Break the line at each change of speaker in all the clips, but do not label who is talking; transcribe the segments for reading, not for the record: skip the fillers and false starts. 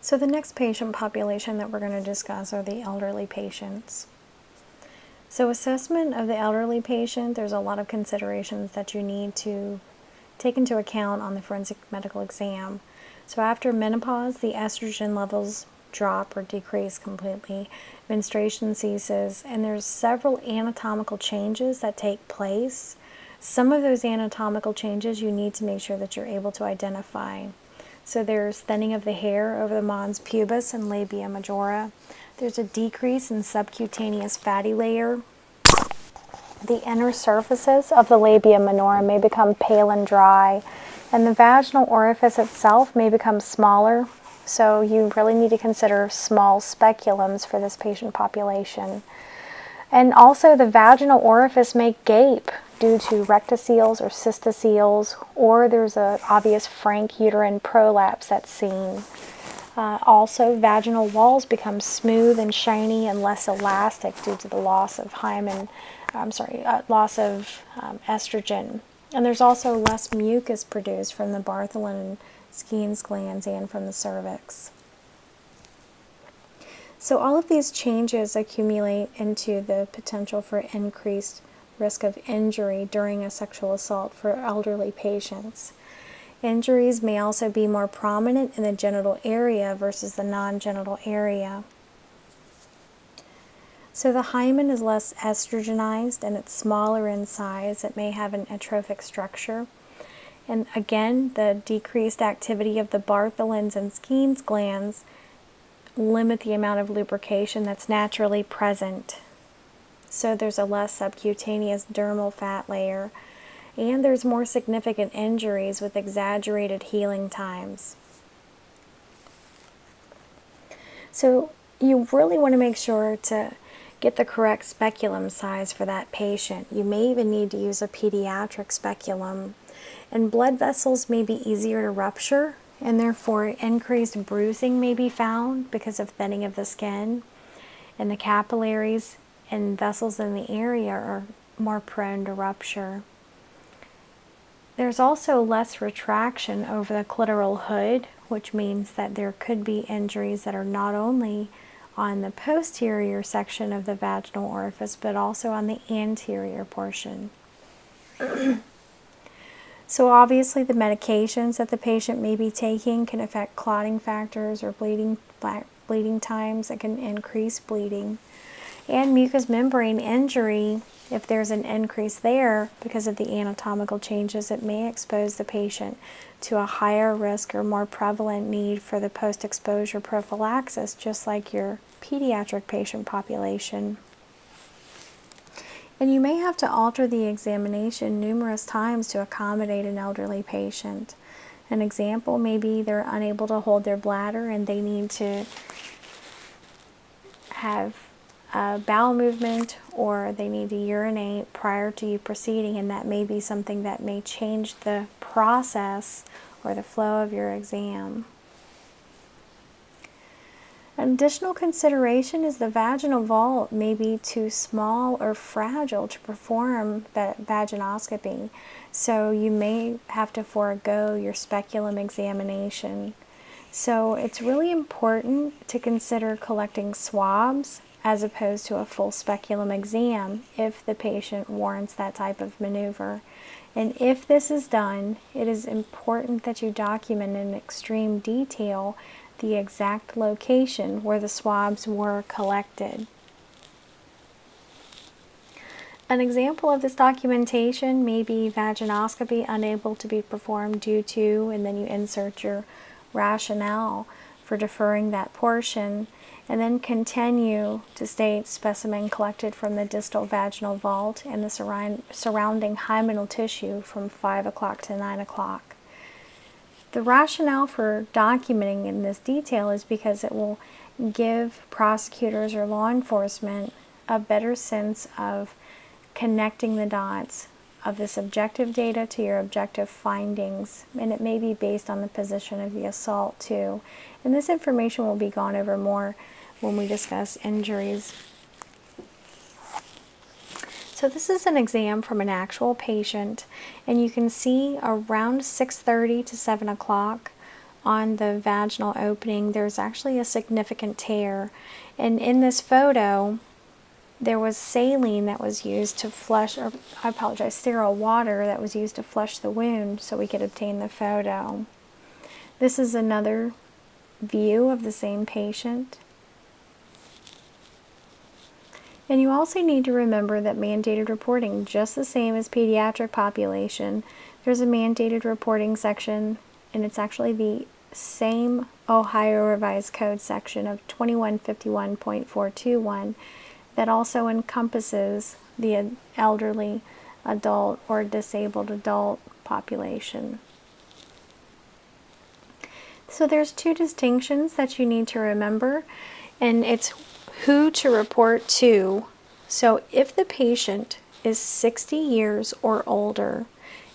So the next patient population that we're going to discuss are the elderly patients. So assessment of the elderly patient, there's a lot of considerations that you need to take into account on the forensic medical exam. So after menopause, the estrogen levels drop or decrease completely, menstruation ceases, and there's several anatomical changes that take place. Some of those anatomical changes you need to make sure that you're able to identify. So there's thinning of the hair over the mons pubis and labia majora. There's a decrease in subcutaneous fatty layer. The inner surfaces of the labia minora may become pale and dry, and the vaginal orifice itself may become smaller. So you really need to consider small speculums for this patient population. And also the vaginal orifice may gape due to rectoceles or cystoceles, or there's an obvious frank uterine prolapse that's seen. Also, vaginal walls become smooth and shiny and less elastic due to the loss of estrogen. And there's also less mucus produced from the Bartholin and Skene's glands and from the cervix. So all of these changes accumulate into the potential for increased risk of injury during a sexual assault for elderly patients. Injuries may also be more prominent in the genital area versus the non-genital area. So the hymen is less estrogenized and it's smaller in size. It may have an atrophic structure. And again, the decreased activity of the Bartholin's and Skene's glands limit the amount of lubrication that's naturally present. So there's a less subcutaneous dermal fat layer, and there's more significant injuries with exaggerated healing times. So you really want to make sure to get the correct speculum size for that patient. You may even need to use a pediatric speculum. And blood vessels may be easier to rupture, and therefore increased bruising may be found because of thinning of the skin. And the capillaries and vessels in the area are more prone to rupture. There's also less retraction over the clitoral hood, which means that there could be injuries that are not only on the posterior section of the vaginal orifice, but also on the anterior portion. So obviously the medications that the patient may be taking can affect clotting factors or bleeding times that can increase bleeding. And mucous membrane injury, if there's an increase there because of the anatomical changes, it may expose the patient to a higher risk or more prevalent need for the post-exposure prophylaxis, just like your pediatric patient population. And you may have to alter the examination numerous times to accommodate an elderly patient. An example may be they're unable to hold their bladder and they need to have a bowel movement, or they need to urinate prior to you proceeding, and that may be something that may change the process or the flow of your exam. An additional consideration is the vaginal vault may be too small or fragile to perform vaginoscopy, so you may have to forego your speculum examination. So it's really important to consider collecting swabs as opposed to a full speculum exam if the patient warrants that type of maneuver. And if this is done, it is important that you document in extreme detail the exact location where the swabs were collected. An example of this documentation may be vaginoscopy unable to be performed due to, and then you insert your rationale for deferring that portion, and then continue to state specimen collected from the distal vaginal vault and the surrounding hymenal tissue from 5 o'clock to 9 o'clock. The rationale for documenting in this detail is because it will give prosecutors or law enforcement a better sense of connecting the dots of this objective data to your objective findings, and it may be based on the position of the assault too. And this information will be gone over more when we discuss injuries. So this is an exam from an actual patient, and you can see around 6:30 to 7 o'clock on the vaginal opening, there's actually a significant tear. And in this photo, there was saline that was used to flush, or I apologize, sterile water that was used to flush the wound so we could obtain the photo. This is another view of the same patient. And you also need to remember that mandated reporting, just the same as pediatric population, there's a mandated reporting section, and it's actually the same Ohio Revised Code section of 2151.421 that also encompasses the elderly adult or disabled adult population. So there's two distinctions that you need to remember, and it's who to report to. So if the patient is 60 years or older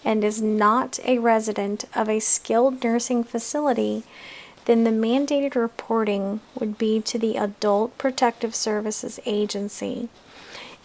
and is not a resident of a skilled nursing facility, then the mandated reporting would be to the Adult Protective Services Agency.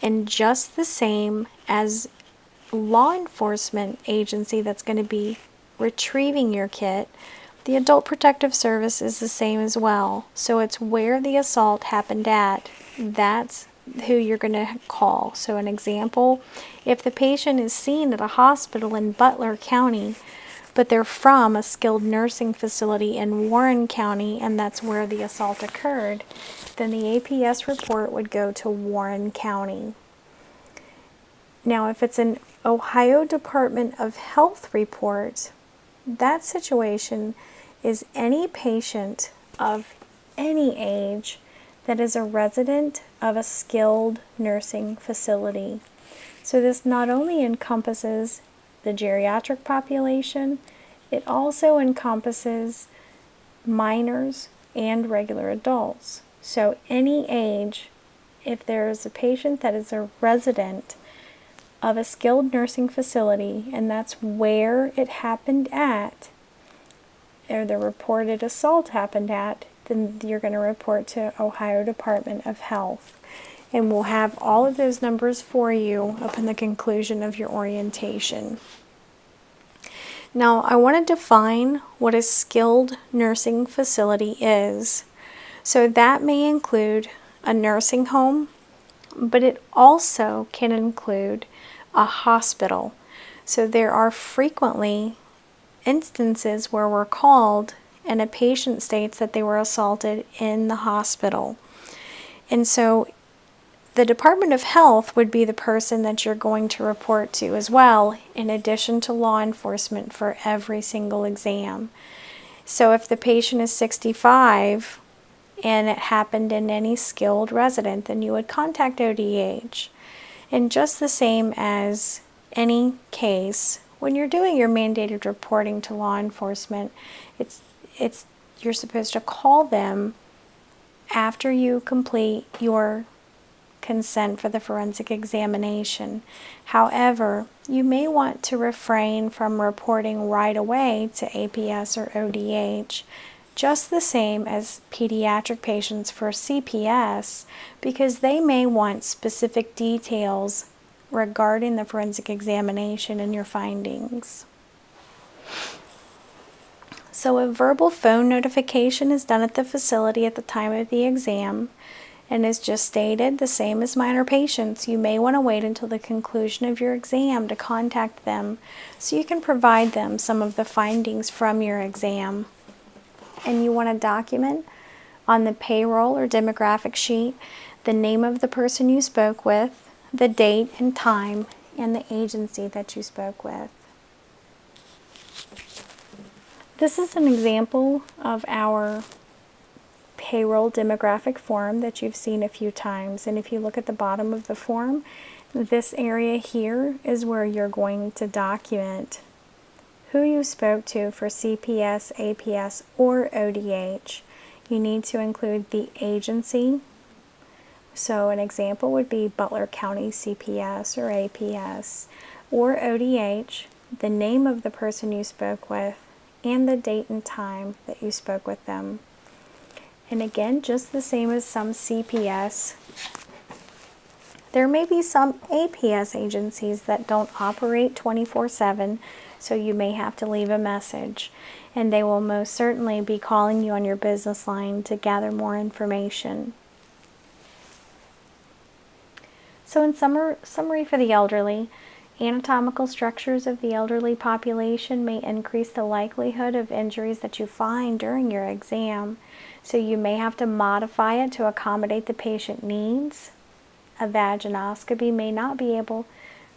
And just the same as law enforcement agency that's going to be retrieving your kit, the Adult Protective Service is the same as well. So it's where the assault happened at. That's who you're going to call. So an example, if the patient is seen at a hospital in Butler County, but they're from a skilled nursing facility in Warren County, and that's where the assault occurred, then the APS report would go to Warren County. Now, if it's an Ohio Department of Health report, that situation is any patient of any age that is a resident of a skilled nursing facility. So this not only encompasses the geriatric population, it also encompasses minors and regular adults. So any age, if there is a patient that is a resident of a skilled nursing facility, and that's where it happened at, or the reported assault happened at, then you're going to report to Ohio Department of Health. And we'll have all of those numbers for you upon the conclusion of your orientation. Now, I want to define what a skilled nursing facility is. So that may include a nursing home, but it also can include a hospital. So there are frequently instances where we're called and a patient states that they were assaulted in the hospital. And so the Department of Health would be the person that you're going to report to as well, in addition to law enforcement for every single exam. So if the patient is 65 and it happened in any skilled resident, then you would contact ODH. And just the same as any case, when you're doing your mandated reporting to law enforcement, you're supposed to call them after you complete your consent for the forensic examination. However, you may want to refrain from reporting right away to APS or ODH, just the same as pediatric patients for CPS, because they may want specific details regarding the forensic examination and your findings. So a verbal phone notification is done at the facility at the time of the exam, and as just stated, the same as minor patients, you may want to wait until the conclusion of your exam to contact them so you can provide them some of the findings from your exam. And you want to document on the payroll or demographic sheet the name of the person you spoke with, the date and time, and the agency that you spoke with. This is an example of our payroll demographic form that you've seen a few times. And if you look at the bottom of the form, this area here is where you're going to document who you spoke to for CPS, APS, or ODH. You need to include the agency. So an example would be Butler County CPS or APS, or ODH, the name of the person you spoke with, and the date and time that you spoke with them. And again, just the same as some CPS, There may be some APS agencies that don't operate 24/7, so you may have to leave a message, and they will most certainly be calling you on your business line to gather more information. So in summary for the elderly, anatomical structures of the elderly population may increase the likelihood of injuries that you find during your exam, so you may have to modify it to accommodate the patient needs. A vaginoscopy may not be able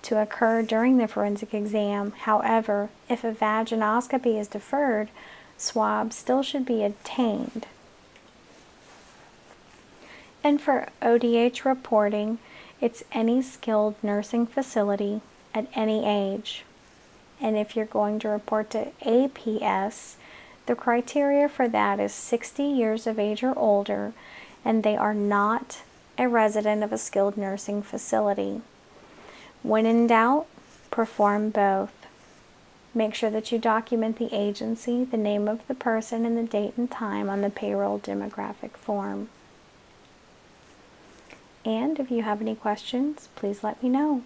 to occur during the forensic exam. However, if a vaginoscopy is deferred, swabs still should be obtained. And for ODH reporting, it's any skilled nursing facility at any age. And if you're going to report to APS, the criteria for that is 60 years of age or older, and they are not a resident of a skilled nursing facility. When in doubt, perform both. Make sure that you document the agency, the name of the person, and the date and time on the payroll demographic form. And if you have any questions, please let me know.